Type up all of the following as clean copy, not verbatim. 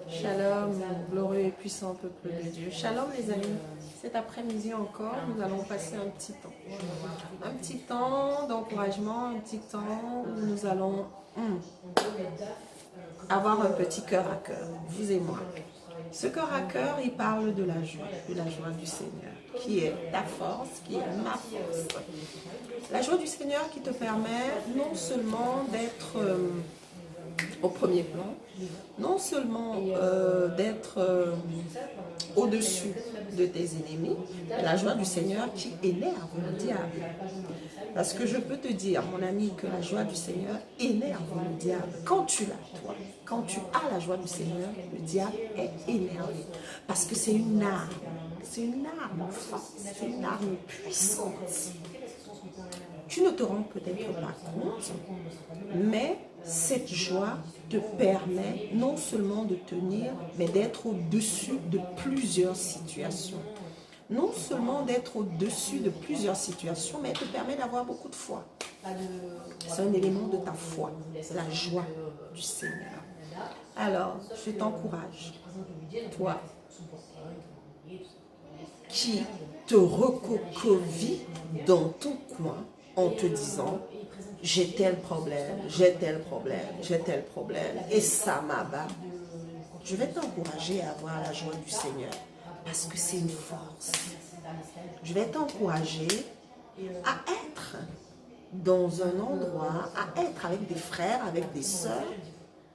Shalom, glorieux et puissant peuple de Dieu. Shalom les amis, cet après-midi encore, nous allons passer un petit temps. Un petit temps d'encouragement, un petit temps où nous allons avoir un petit cœur à cœur, vous et moi. Ce cœur à cœur, il parle de la joie du Seigneur, qui est ta force, qui est ma force. La joie du Seigneur qui te permet non seulement d'être au premier plan, non seulement d'être au-dessus de tes ennemis, mais la joie du Seigneur qui énerve le diable. Parce que je peux te dire, mon ami, que la joie du Seigneur énerve le diable. Quand tu l'as, toi, quand tu as la joie du Seigneur, le diable est énervé. Parce que c'est une arme. C'est une arme forte, c'est une arme puissante. Tu ne te rends peut-être pas compte, mais cette joie te permet non seulement de tenir, mais d'être au-dessus de plusieurs situations. Non seulement d'être au-dessus de plusieurs situations, mais elle te permet d'avoir beaucoup de foi. C'est un élément de ta foi, la joie du Seigneur. Alors, je t'encourage, toi qui te recroquevilles dans ton coin en te disant « j'ai tel problème, j'ai tel problème, j'ai tel problème, et ça m'abat », je vais t'encourager à avoir la joie du Seigneur parce que c'est une force. Je vais t'encourager à être dans un endroit, à être avec des frères, avec des sœurs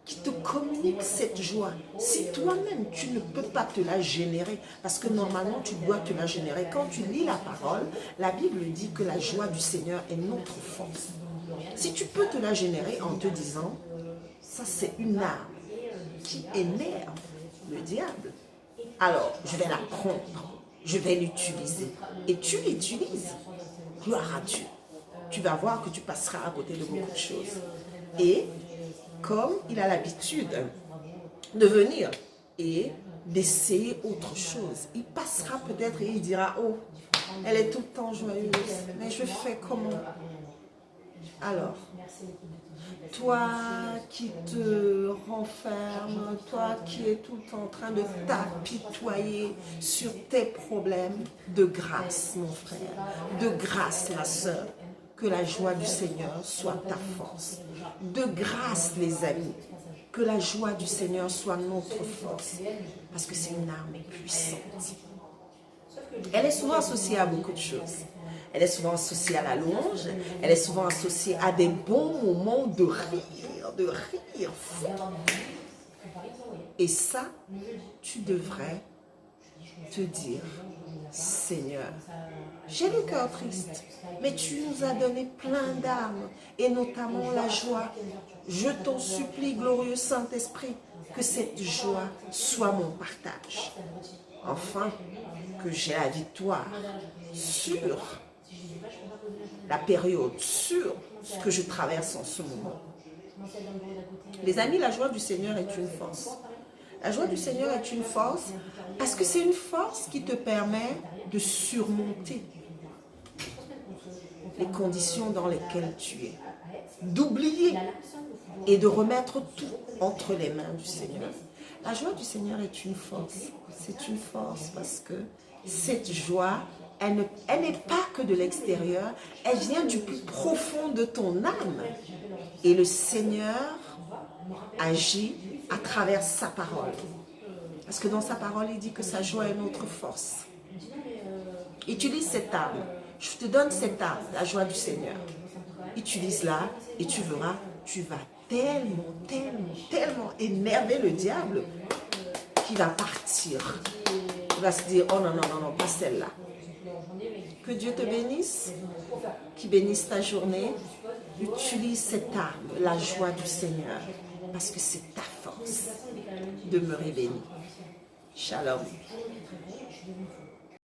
qui te communiquent cette joie. Si toi-même, tu ne peux pas te la générer, parce que normalement, tu dois te la générer. Quand tu lis la parole, la Bible dit que la joie du Seigneur est notre force. Si tu peux te la générer en te disant, ça c'est une arme qui énerve le diable, alors je vais la prendre, je vais l'utiliser. Et tu l'utilises, gloire à Dieu. Tu vas voir que tu passeras à côté de beaucoup de choses. Et comme il a l'habitude de venir et d'essayer autre chose, il passera peut-être et il dira, oh, elle est tout le temps joyeuse, mais je fais comment? Alors, toi qui te renfermes, toi qui es tout le temps en train de t'apitoyer sur tes problèmes, de grâce mon frère, de grâce ma soeur, que la joie du Seigneur soit ta force. De grâce les amis, que la joie du Seigneur soit notre force, parce que c'est une arme puissante. Elle est souvent associée à beaucoup de choses. Elle est souvent associée à la louange, elle est souvent associée à des bons moments de rire fou. Et ça, tu devrais te dire, Seigneur, j'ai le cœur triste, mais tu nous as donné plein d'armes, et notamment la joie. Je t'en supplie, glorieux Saint-Esprit, que cette joie soit mon partage. Enfin, que j'ai la victoire sur la période, sur ce que je traverse en ce moment. Les amis, la joie du Seigneur est une force. La joie du Seigneur est une force parce que c'est une force qui te permet de surmonter les conditions dans lesquelles tu es, d'oublier et de remettre tout entre les mains du Seigneur. La joie du Seigneur est une force. C'est une force parce que cette joie, elle n'est pas que de l'extérieur, elle vient du plus profond de ton âme. Et le Seigneur agit à travers sa parole. Parce que dans sa parole, il dit que sa joie est notre force. Utilise cette arme. Je te donne cette arme, la joie du Seigneur. Utilise-la et tu verras, tu vas tellement énerver le diable qui va partir. Il va se dire, oh non, pas celle-là. Que Dieu te bénisse, qu'il bénisse ta journée. Utilise cette arme, la joie du Seigneur, parce que c'est ta force. Demeurez béni. Shalom.